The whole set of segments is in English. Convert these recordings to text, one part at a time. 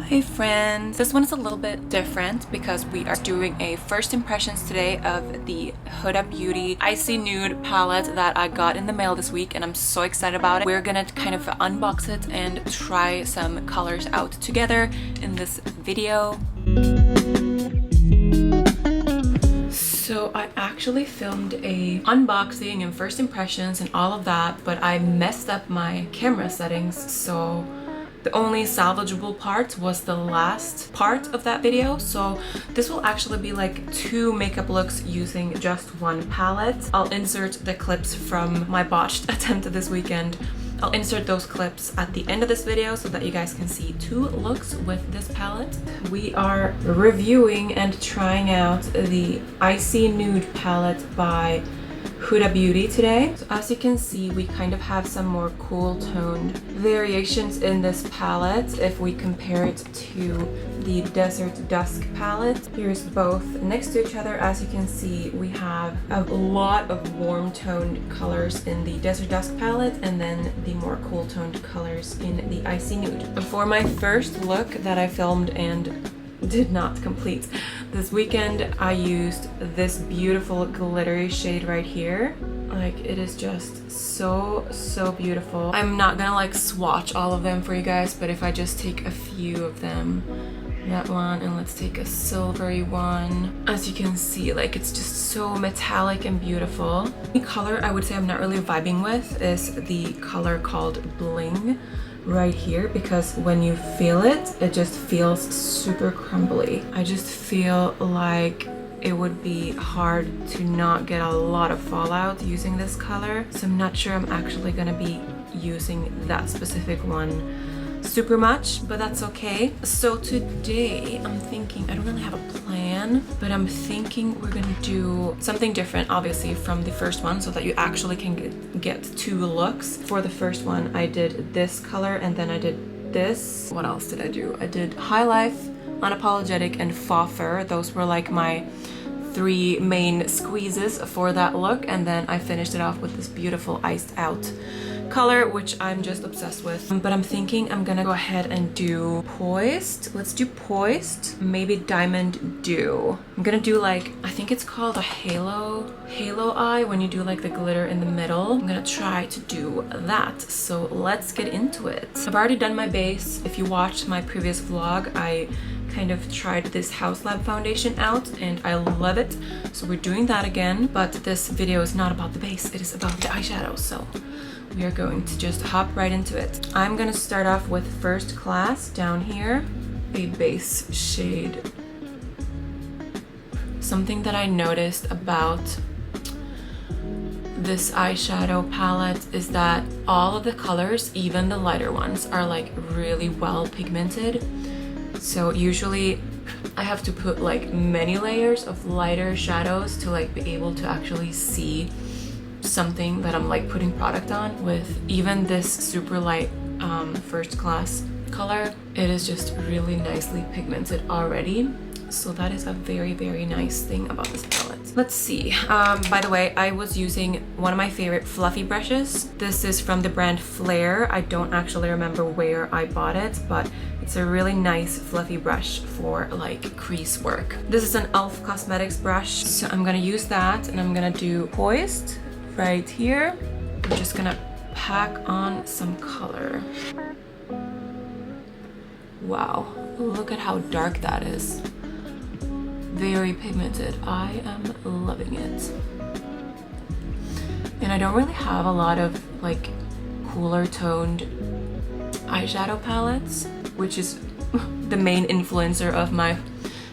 Hi friends! This one is a little bit different because we are doing a first impressions today of the Huda Beauty Icy Nude palette that I got in the mail this week, and I'm so excited about it. We're gonna kind of unbox it and try some colors out together in this video. So I actually filmed a unboxing and first impressions and all of that, but I messed up my camera settings, so the only salvageable part was the last part of that video. So this will actually be like 2 makeup looks using just one palette. I'll insert the clips from my botched attempt this weekend. I'll insert those clips at the end of this video so that you guys can see 2 looks with this palette. We are reviewing and trying out the Icy Nude palette by Huda Beauty today. So as you can see, we kind of have some more cool toned variations in this palette if we compare it to the Desert Dusk palette. Here's both next to each other. As you can see, we have a lot of warm toned colors in the Desert Dusk palette and then the more cool toned colors in the Icy Nude. For my first look that I filmed and did not complete this weekend, I used this beautiful glittery shade right here. Like, it is just so beautiful. I'm not gonna like swatch all of them for you guys, but if I just take a few of them, that one, and let's take a silvery one. As you can see, like, it's just so metallic and beautiful. The color I would say I'm not really vibing with is the color called Bling right here, because when you feel it, it just feels super crumbly. I just feel like it would be hard to not get a lot of fallout using this color, so I'm not sure I'm actually gonna be using that specific one super much, but that's okay. So today I'm thinking, I don't really have a plan, but I'm thinking we're gonna do something different, obviously, from the first one, so that you actually can get 2 looks. For the first one, I did this color and then I did this. What else did I do? I did High Life, Unapologetic, and Faux Fur. Those were like my 3 main squeezes for that look, and then I finished it off with this beautiful iced out color, which I'm just obsessed with. But I'm thinking I'm gonna go ahead and do Poised. Let's do Poised, maybe Diamond Dew. I'm gonna do, like, I think it's called a halo eye, when you do like the glitter in the middle. I'm gonna try to do that, so let's get into it. I've already done my base. If you watched my previous vlog, I kind of tried this House Lab foundation out and I love it, so we're doing that again. But this video is not about the base, it is about the eyeshadow, so we are going to just hop right into it. I'm gonna start off with First Class down here, a base shade. Something that I noticed about this eyeshadow palette is that all of the colors, even the lighter ones, are like really well pigmented. So usually I have to put like many layers of lighter shadows to like be able to actually see something that I'm like putting product on. With even this super light First Class color, it is just really nicely pigmented already. So that is a very nice thing about this palette. Let's see. By the way, I was using one of my favorite fluffy brushes. This is from the brand Flare. I don't actually remember where I bought it, but it's a really nice fluffy brush for like crease work. This is an e.l.f. Cosmetics brush, so I'm gonna use that, and I'm gonna do Poised right here. I'm just gonna pack on some color. Wow, look at how dark that is. Very pigmented. I am loving it. And I don't really have a lot of like cooler toned eyeshadow palettes, which is the main influencer of my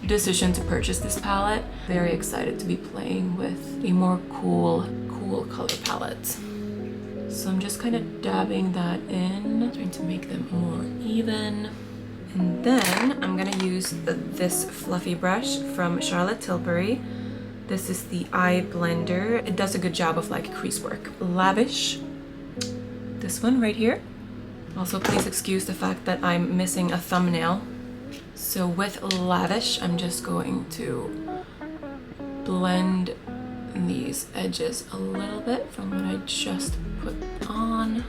decision to purchase this palette. Very excited to be playing with a more cool color palette. So I'm just kind of dabbing that in, trying to make them more even. And then I'm gonna use this fluffy brush from Charlotte Tilbury. This is the Eye Blender. It does a good job of like crease work. Lavish. This one right here. Also, please excuse the fact that I'm missing a thumbnail. So with Lavish, I'm just going to blend these edges a little bit from what I just put on.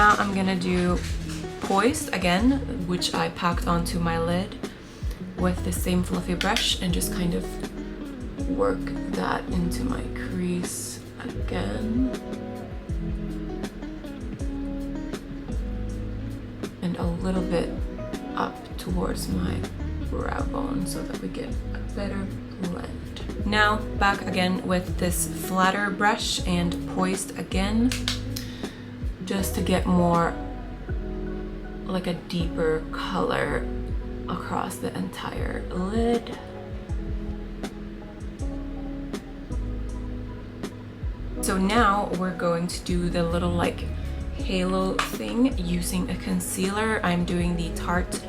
now I'm gonna do Poised again, which I packed onto my lid with the same fluffy brush and just kind of work that into my crease again. And a little bit up towards my brow bone so that we get a better blend. Now back again with this flatter brush and Poised again, just to get more like a deeper color across the entire lid. So now we're going to do the little like halo thing using a concealer. I'm doing the Tarte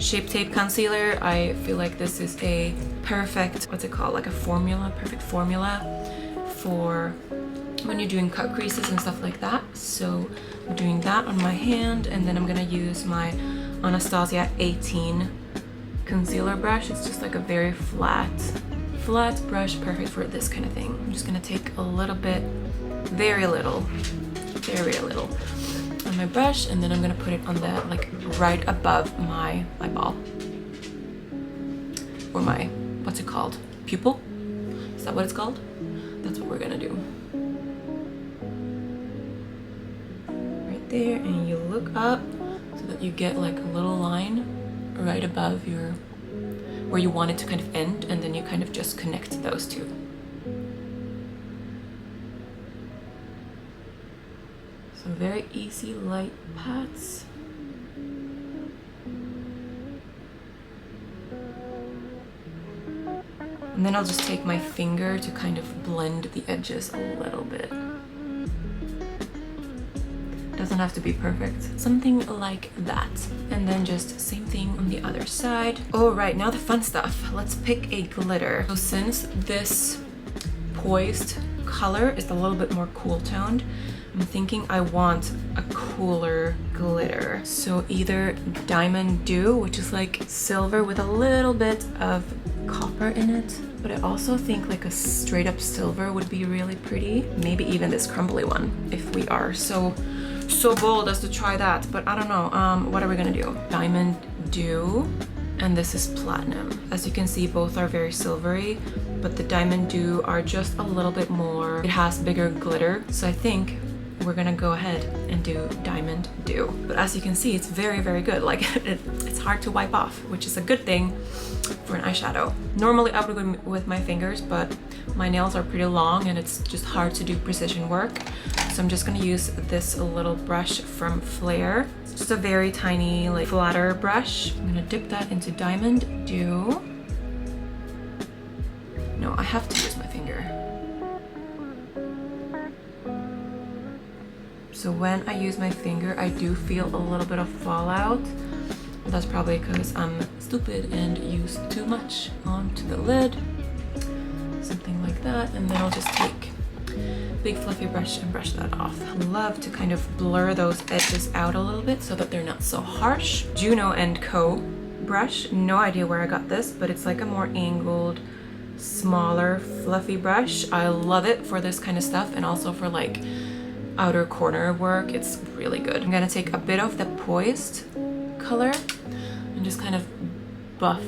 Shape Tape concealer. I feel like this is a perfect, what's it called, like a formula, perfect formula for when you're doing cut creases and stuff like that. So I'm doing that on my hand, and then I'm gonna use my Anastasia 18 concealer brush. It's just like a very flat brush, perfect for this kind of thing. I'm just gonna take a little bit, very little on my brush, and then I'm gonna put it on the, like right above my eyeball, or my, what's it called, pupil? Is that what it's called? That's what we're gonna do. Right there, and you look up so that you get like a little line right above your, where you want it to kind of end, and then you kind of just connect those two. So very easy light pats. And then I'll just take my finger to kind of blend the edges a little bit. Doesn't have to be perfect. Something like that. And then just same thing on the other side. All right, now the fun stuff. Let's pick a glitter. So since this Poised color is a little bit more cool toned, I'm thinking I want a cooler glitter. So either Diamond Dew, which is like silver with a little bit of copper in it, but I also think like a straight up silver would be really pretty. Maybe even this crumbly one, if we are so bold as to try that. But I don't know, what are we gonna do? Diamond Dew, and this is platinum. As you can see, both are very silvery, but the Diamond Dew are just a little bit more, it has bigger glitter. So I think we're gonna go ahead and do Diamond Dew. But as you can see, it's very, very good. Like it's hard to wipe off, which is a good thing for an eyeshadow. Normally I would go with my fingers, but my nails are pretty long and it's just hard to do precision work. So I'm just gonna use this little brush from Flare. It's just a very tiny, like flatter brush. I'm gonna dip that into Diamond Dew. No, I have to use my finger. So when I use my finger, I do feel a little bit of fallout. That's probably because I'm stupid and use too much onto the lid. Something like that. And then I'll just take a big fluffy brush and brush that off. I love to kind of blur those edges out a little bit so that they're not so harsh. Juno & Co. brush. No idea where I got this, but it's like a more angled, smaller, fluffy brush. I love it for this kind of stuff, and also for like outer corner work. It's really good. I'm gonna take a bit of the Poised color and just kind of buff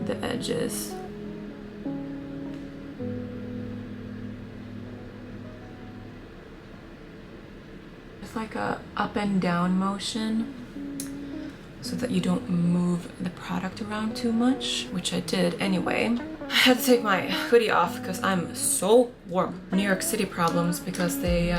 the edges. It's like a up and down motion so that you don't move the product around too much, which I did anyway. I had to take my hoodie off because I'm so warm. New York City problems because they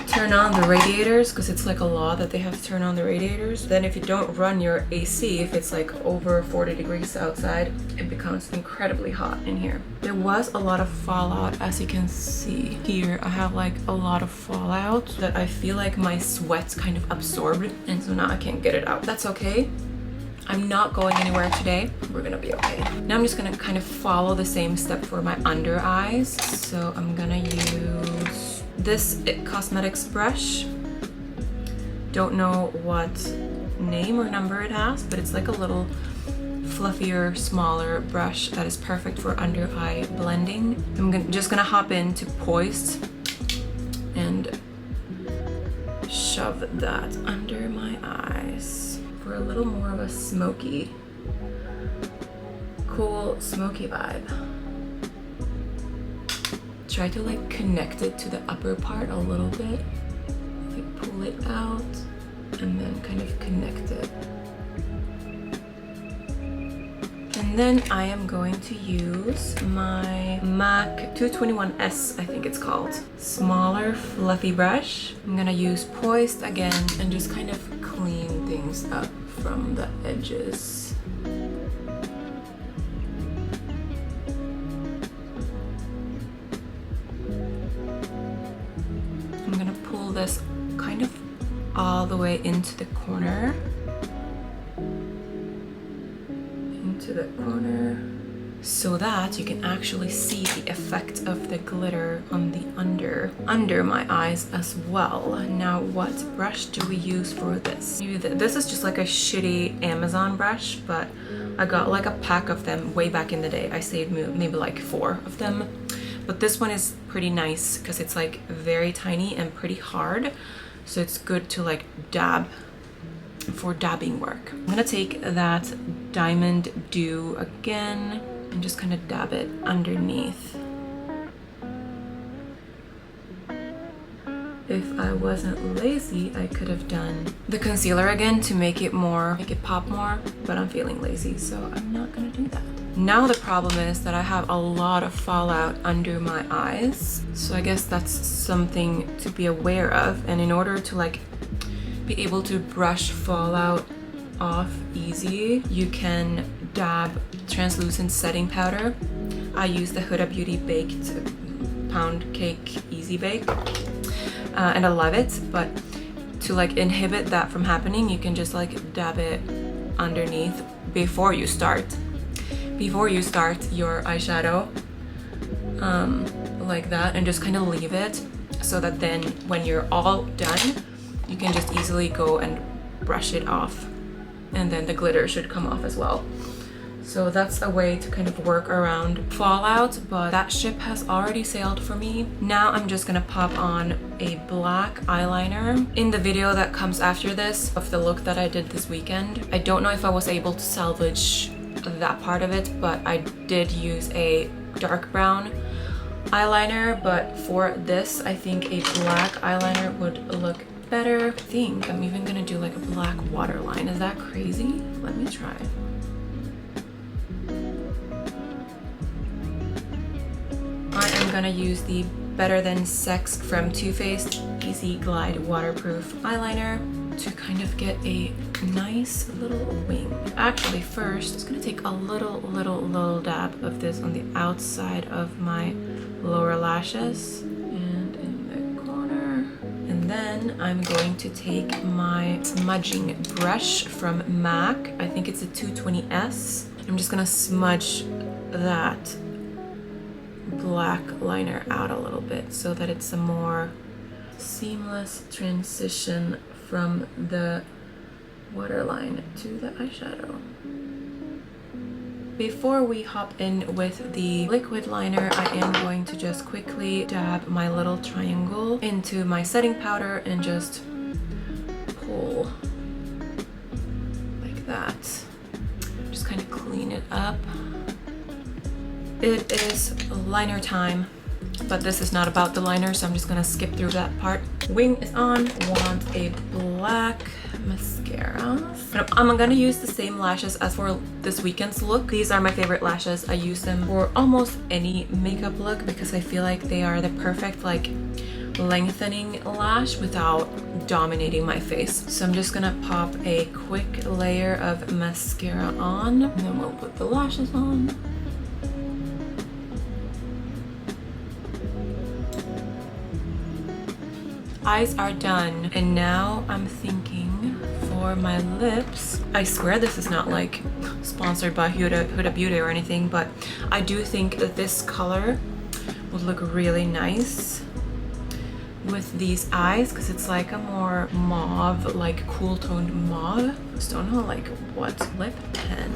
turn on the radiators, because it's like a law that they have to turn on the radiators. Then if you don't run your AC, if it's like over 40 degrees outside, it becomes incredibly hot in here. There was a lot of fallout, as you can see here. I have like a lot of fallout that I feel like my sweat kind of absorbed, and so now I can't get it out. That's okay. I'm not going anywhere today. We're gonna be okay. Now I'm just gonna kind of follow the same step for my under eyes. So I'm gonna use this IT Cosmetics brush. Don't know what name or number it has, but it's like a little fluffier, smaller brush that is perfect for under eye blending. I'm just gonna hop into Poised and shove that under my eyes for a little more of a smoky, cool smoky vibe. Try to like connect it to the upper part a little bit. Like pull it out and then kind of connect it. And then I am going to use my MAC 221S, I think it's called. Smaller, fluffy brush. I'm gonna use Poised again and just kind of clean things up from the edges. I'm gonna pull this kind of all the way into the corner. So that you can actually see the effect of the glitter on the under my eyes as well. Now, what brush do we use for this? This is just like a shitty Amazon brush, but I got like a pack of them way back in the day. I saved maybe like 4 of them, but this one is pretty nice because it's like very tiny and pretty hard, so it's good to like dab for dabbing work. I'm gonna take that Diamond Dew again and just kind of dab it underneath. If I wasn't lazy, I could have done the concealer again to make it pop more, but I'm feeling lazy, so I'm not gonna do that. Now the problem is that I have a lot of fallout under my eyes, so I guess that's something to be aware of. And in order to like be able to brush fallout off easy, you can dab translucent setting powder. I use the Huda Beauty Baked Pound Cake Easy Bake, and I love it, but to like inhibit that from happening, you can just like dab it underneath before you start your eyeshadow, like that, and just kind of leave it so that then when you're all done, you can just easily go and brush it off, and then the glitter should come off as well. So that's a way to kind of work around fallout, but that ship has already sailed for me. Now I'm just gonna pop on a black eyeliner. In the video that comes after this of the look that I did this weekend, I don't know if I was able to salvage that part of it, but I did use a dark brown eyeliner, but for this I think a black eyeliner would look better. I think I'm even gonna do like a black waterline. Is that crazy? Let me try. I am gonna use the Better Than Sex from Too Faced Easy Glide Waterproof Eyeliner to kind of get a nice little wing. Actually, first, I'm just gonna take a little dab of this on the outside of my lower lashes and in the corner. And then I'm going to take my smudging brush from MAC. I think it's a 220S. I'm just gonna smudge that black liner out a little bit so that it's a more seamless transition from the waterline to the eyeshadow. Before we hop in with the liquid liner, I am going to just quickly dab my little triangle into my setting powder and just pull like that. Just kind of clean it up. It is liner time, but this is not about the liner, so I'm just gonna skip through that part. Wing is on. Want a black mascara. I'm gonna use the same lashes as for this weekend's look. These are my favorite lashes. I use them for almost any makeup look because I feel like they are the perfect like lengthening lash without dominating my face. So I'm just gonna pop a quick layer of mascara on, and then we'll put the lashes on. Eyes are done, and now I'm thinking for my lips. I swear this is not like sponsored by Huda Beauty or anything, but I do think that this color would look really nice with these eyes because it's like a more mauve, like cool toned mauve. I just don't know like what lip pen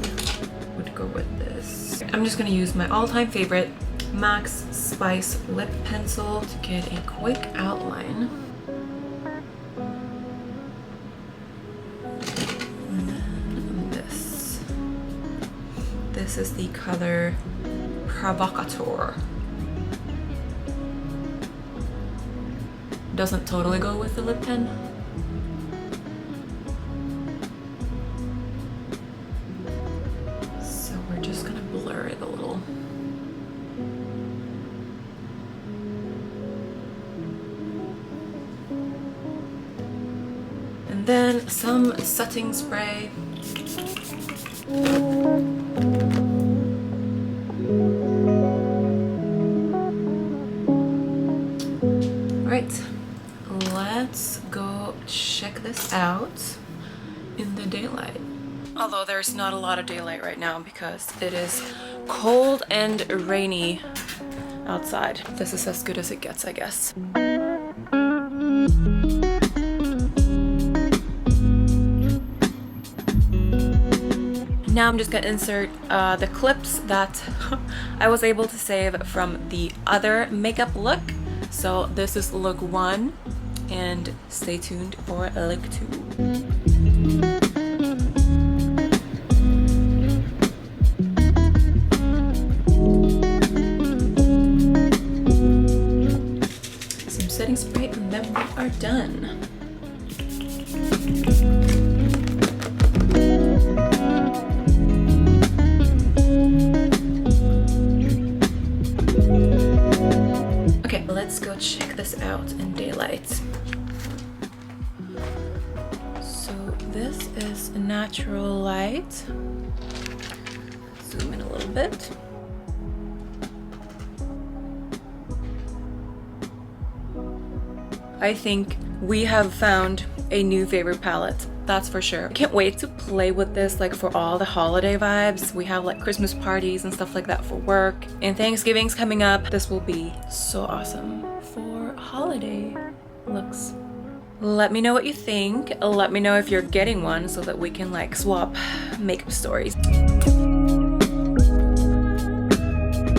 would go with this. I'm just gonna use my all-time favorite Max Spice lip pencil to get a quick outline. This is the color Provocateur. Doesn't totally go with the lip pen. So we're just gonna blur it a little. And then some setting spray. Alright, let's go check this out in the daylight. Although there's not a lot of daylight right now because it is cold and rainy outside. This is as good as it gets, I guess. Now I'm just gonna insert the clips that I was able to save from the other makeup look. So this is look 1, and stay tuned for look 2. Some setting spray and then we are done. Let's go check this out in daylight. So this is natural light. Zoom in a little bit. I think we have found a new favorite palette. That's for sure. I can't wait to play with this like for all the holiday vibes. We have like Christmas parties and stuff like that for work, and Thanksgiving's coming up. This will be so awesome for holiday looks. Let me know what you think. Let me know if you're getting one so that we can like swap makeup stories.